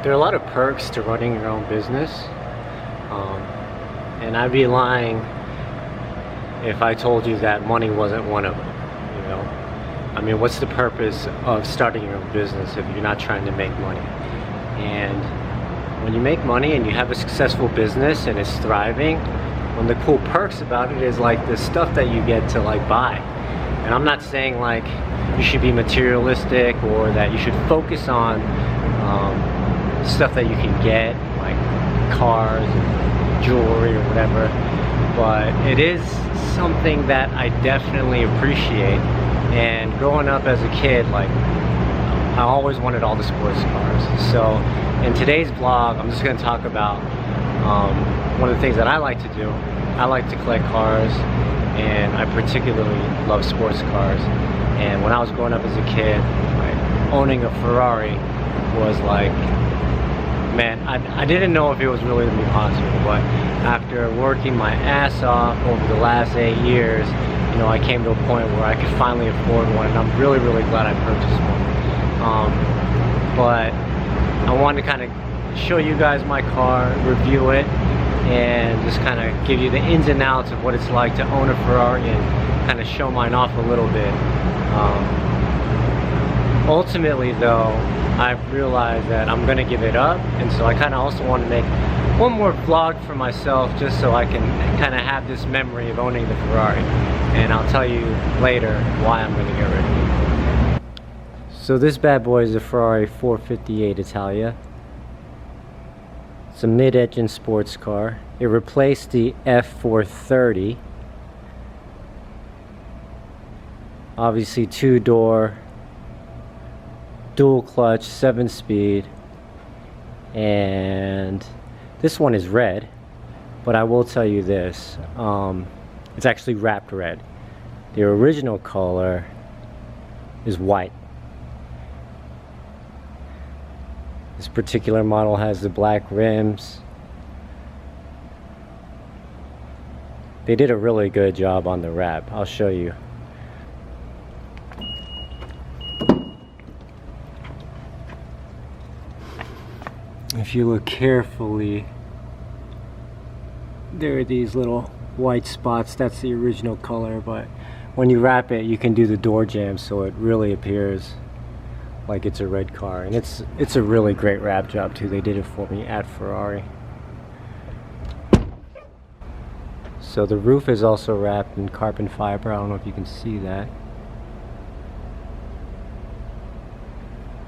There are a lot of perks to running your own business, and I'd be lying if I told you that money wasn't one of them, you know? I mean, what's the purpose of starting your own business if you're not trying to make money? And when you make money and you have a successful business and it's thriving, one of the cool perks about it is like the stuff that you get to like buy. And I'm not saying like you should be materialistic or that you should focus on stuff that you can get, like cars and jewelry or whatever, but it is something that I definitely appreciate. And growing up as a kid, like I always wanted all the sports cars. So in today's vlog, I'm just going to talk about one of the things that I like to do. I like to collect cars, and I particularly love sports cars. And when I was growing up as a kid, like, owning a Ferrari was like, man, I didn't know if it was really going to be possible, but after working my ass off over the last 8 years, you know, I came to a point where I could finally afford one, and I'm really, really glad I purchased one. But I wanted to kind of show you guys my car, review it, and just kind of give you the ins and outs of what it's like to own a Ferrari and kind of show mine off a little bit. Ultimately though, I've realized that I'm gonna give it up, and so I kind of also want to make one more vlog for myself just so I can kind of have this memory of owning the Ferrari, and I'll tell you later why I'm gonna get rid of it. So this bad boy is a Ferrari 458 Italia. It's a mid-engine sports car. It replaced the F430. Obviously 2-door, dual clutch, 7-speed, and this one is red, but I will tell you this, it's actually wrapped red. The original color is white. This particular model has the black rims. They did a really good job on the wrap. I'll show you. If you look carefully, there are these little white spots. That's the original color, but when you wrap it, you can do the door jam so it really appears like it's a red car. And it's a really great wrap job too. They did it for me at Ferrari. So the roof is also wrapped in carbon fiber. I don't know if you can see that.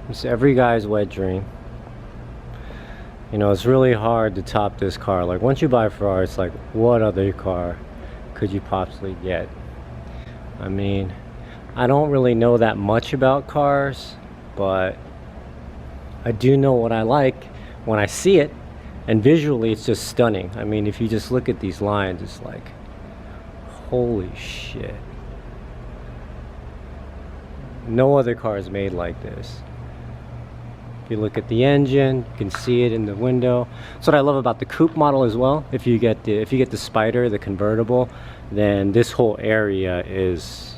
It's every guy's wet dream. You know, it's really hard to top this car. Like once you buy a Ferrari, it's like, what other car could you possibly get? I mean, I don't really know that much about cars, but I do know what I like when I see it, and visually it's just stunning. I mean, if you just look at these lines, it's like, holy shit. No other car is made like this. If you look at the engine, you can see it in the window. That's what I love about the coupe model as well. If you get the Spider, the convertible, then this whole area is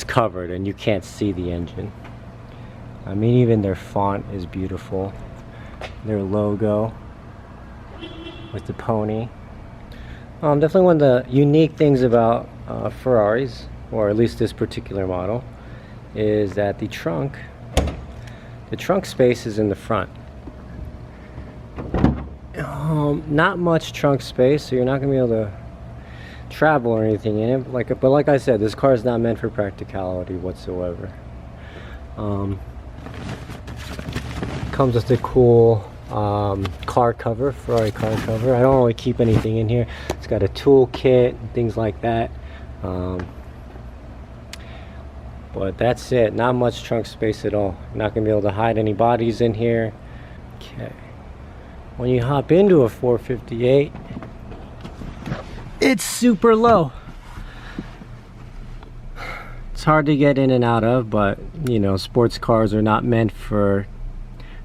covered and you can't see the engine. I mean, even their font is beautiful. Their logo with the pony. Definitely one of the unique things about Ferraris, or at least this particular model, is that the trunk space is in the front. Not much trunk space, so you're not gonna be able to travel or anything in it. But like I said, this car is not meant for practicality whatsoever. Comes with a cool car cover, Ferrari car cover. I don't really keep anything in here. It's got a tool kit and things like that. But that's it. Not much trunk space at all. You're not gonna be able to hide any bodies in here. Okay. When you hop into a 458, it's super low. It's hard to get in and out of, but you know, sports cars are not meant for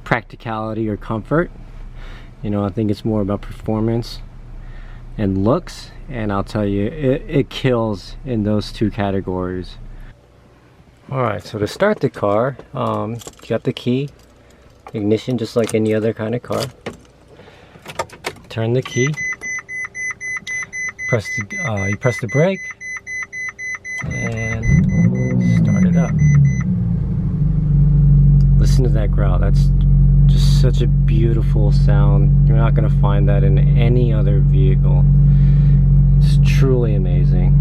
practicality or comfort. You know, I think it's more about performance and looks, and I'll tell you, it kills in those two categories. Alright, so to start the car, you got the key, Ignition just like any other kind of car. Turn the key. You press the brake and start it up. Listen to that growl. That's just such a beautiful sound. You're not gonna find that in any other vehicle. It's truly amazing.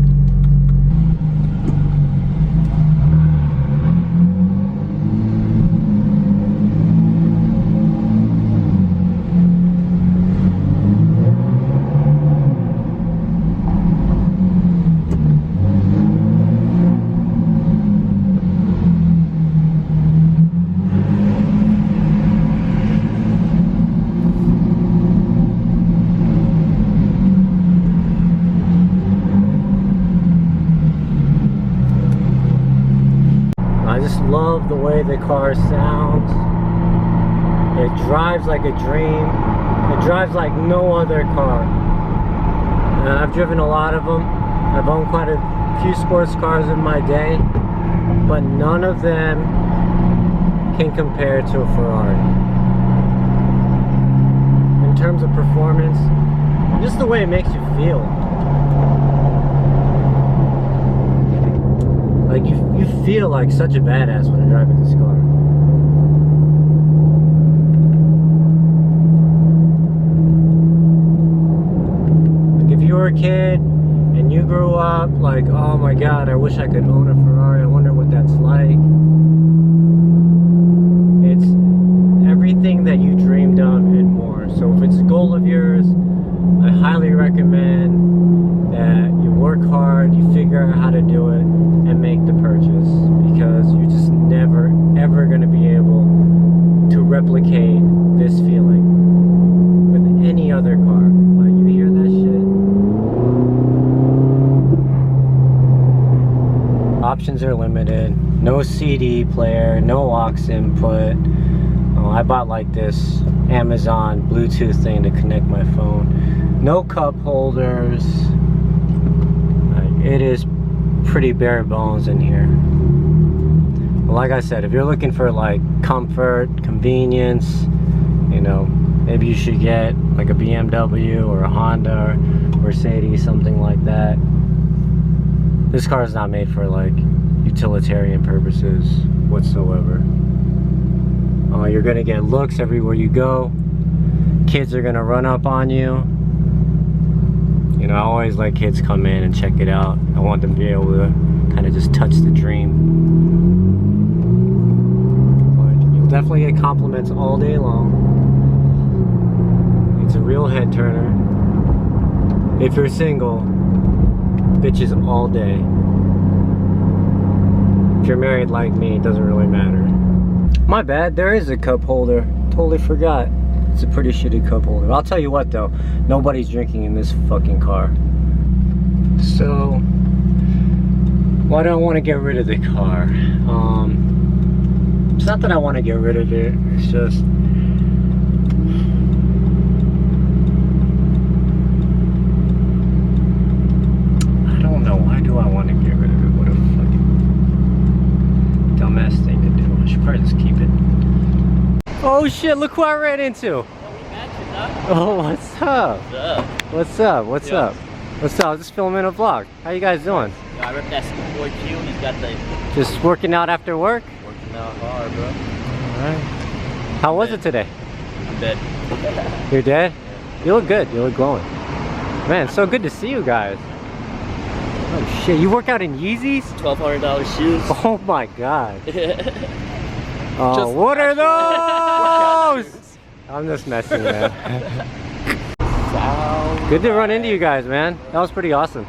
Love the way the car sounds. It drives like a dream. It drives like no other car. And I've driven a lot of them. I've owned quite a few sports cars in my day, but none of them can compare to a Ferrari. In terms of performance, just the way it makes you feel. Like you feel like such a badass when you're driving this car. Like if you were a kid and you grew up like, oh my god, I wish I could own a Ferrari, I wonder what that's like. It's everything that you dreamed of and more. So if it's a goal of yours, I highly recommend that you work hard, you figure out how to do it, and make the purchase, because you're just never ever going to be able to replicate this feeling with any other car. Like, you hear that shit? Options are limited. No CD player, no aux input. I bought like this Amazon Bluetooth thing to connect my phone. No cup holders. It is pretty bare bones in here. Well, like I said, if you're looking for like comfort, convenience, you know, maybe you should get like a BMW or a Honda or Mercedes, something like that. This car is not made for like utilitarian purposes whatsoever. You're gonna get looks everywhere you go. Kids are gonna run up on you. You know, I always let kids come in and check it out. I want them to be able to kind of just touch the dream. But you'll definitely get compliments all day long. It's a real head turner. If you're single, bitches all day. If you're married like me, it doesn't really matter. My bad, there is a cup holder. Totally forgot. It's a pretty shitty cup holder. I'll tell you what though, nobody's drinking in this fucking car. So, why do I want to get rid of the car? It's not that I want to get rid of it, it's just I don't know, why do I want to get rid of it? What a fucking dumbass thing to do. I should probably just keep it. Oh shit, look who I ran into. Oh, we matched, huh? Oh, what's up? What's up? What's up? What's up? I was just filming a vlog. How you guys doing? Yeah, I ripped that Scoop Boy Q. He's got the... Just working out after work? Working out hard, bro. Alright. How was it today? I'm dead. You're dead? Yeah. You look good. You look glowing. Man, so good to see you guys. Oh shit, you work out in Yeezys? $1,200 shoes. Oh my god. Oh, Just what are those? I'm just messing, man. Good to run into you guys, man. That was pretty awesome.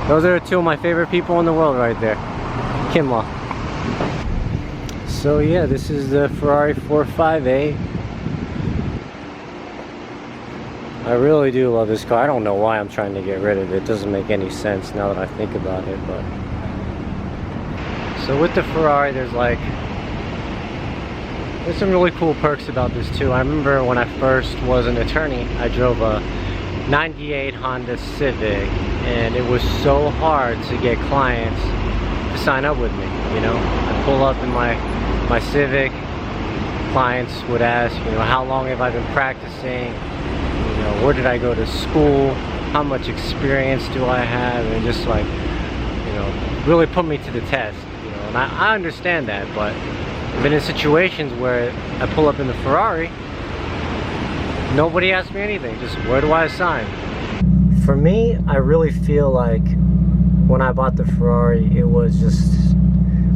Those are two of my favorite people in the world right there. Kinlaw. So yeah, this is the Ferrari 458. I really do love this car. I don't know why I'm trying to get rid of it. It doesn't make any sense now that I think about it, but... So with the Ferrari, there's some really cool perks about this too. I remember when I first was an attorney, I drove a 98 Honda Civic, and it was so hard to get clients to sign up with me, you know? I pull up in my Civic, clients would ask, you know, how long have I been practicing? You know, where did I go to school? How much experience do I have? And just like, you know, really put me to the test. You know, and I understand that, but I've been in situations where I pull up in the Ferrari, nobody asks me anything, just where do I sign? For me, I really feel like when I bought the Ferrari, it was just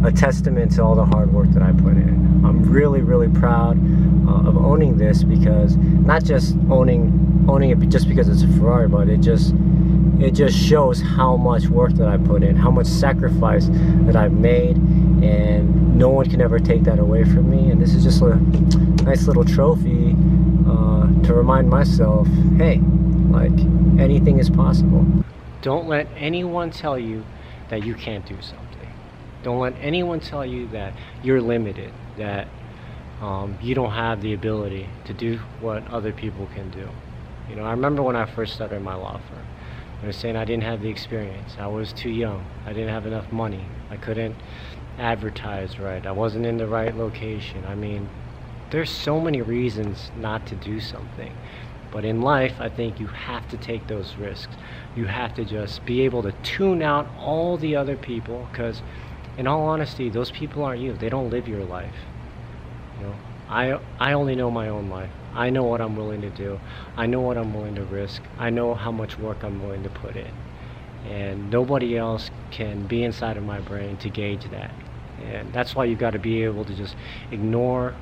a testament to all the hard work that I put in. I'm really, really proud of owning this, because not just owning it just because it's a Ferrari, but it just shows how much work that I put in, how much sacrifice that I've made, and no one can ever take that away from me. And this is just a nice little trophy to remind myself, hey, like, anything is possible. Don't let anyone tell you that you can't do something. Don't let anyone tell you that you're limited, that you don't have the ability to do what other people can do. You know, I remember when I first started my law firm, they were saying I didn't have the experience, I was too young, I didn't have enough money, I couldn't advertise right, I wasn't in the right location. I mean, there's so many reasons not to do something. But in life, I think you have to take those risks. You have to just be able to tune out all the other people, because in all honesty, those people aren't you. They don't live your life. You know, I only know my own life. I know what I'm willing to do. I know what I'm willing to risk. I know how much work I'm willing to put in. And nobody else can be inside of my brain to gauge that. And that's why you've got to be able to just ignore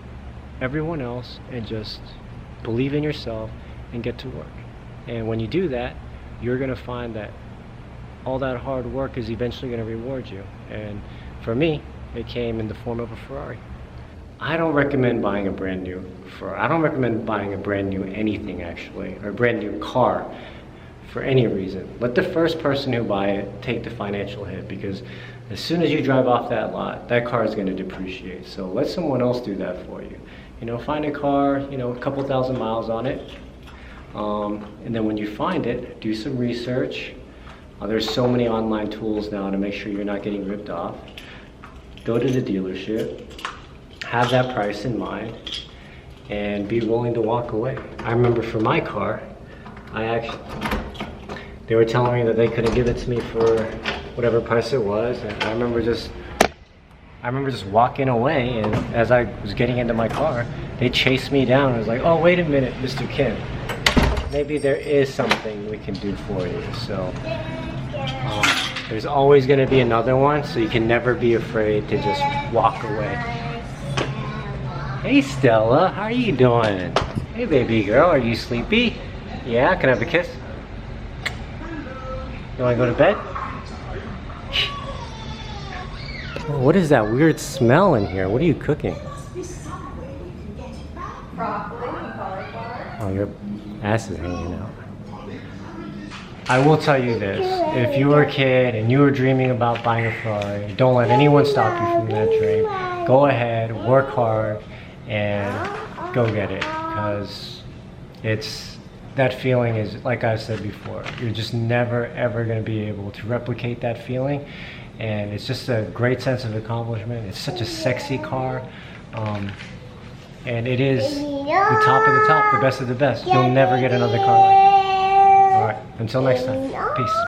everyone else and just believe in yourself and get to work. And when you do that, you're going to find that all that hard work is eventually going to reward you. And for me, it came in the form of a Ferrari. I don't recommend buying a brand new Ferrari. I don't recommend buying a brand new anything, actually, or a brand new car for any reason. Let the first person who buy it take the financial hit, because as soon as you drive off that lot, that car is going to depreciate. So let someone else do that for you. You know, find a car, you know, a couple thousand miles on it. And then when you find it, do some research. There's so many online tools now to make sure you're not getting ripped off. Go to the dealership, have that price in mind, and be willing to walk away. I remember for my car, they were telling me that they couldn't give it to me for whatever price it was, and I remember just walking away, and as I was getting into my car, they chased me down. I was like, oh, wait a minute, Mr. Kim. Maybe there is something we can do for you. So there's always going to be another one, so you can never be afraid to just walk away. Hey Stella, how are you doing? Hey baby girl, are you sleepy? Yeah, can I have a kiss? You want to go to bed? What is that weird smell in here? What are you cooking? Broccoli and cauliflower. Oh, your ass is hanging out. I will tell you this, if you were a kid and you were dreaming about buying a Ferrari, don't let anyone stop you from that dream. Go ahead, work hard, and go get it, because that feeling is, like I said before, you're just never ever going to be able to replicate that feeling, and it's just a great sense of accomplishment. It's such a sexy car, and it is the top of the top, the best of the best. You'll never get another car like it. Alright, until next time, peace.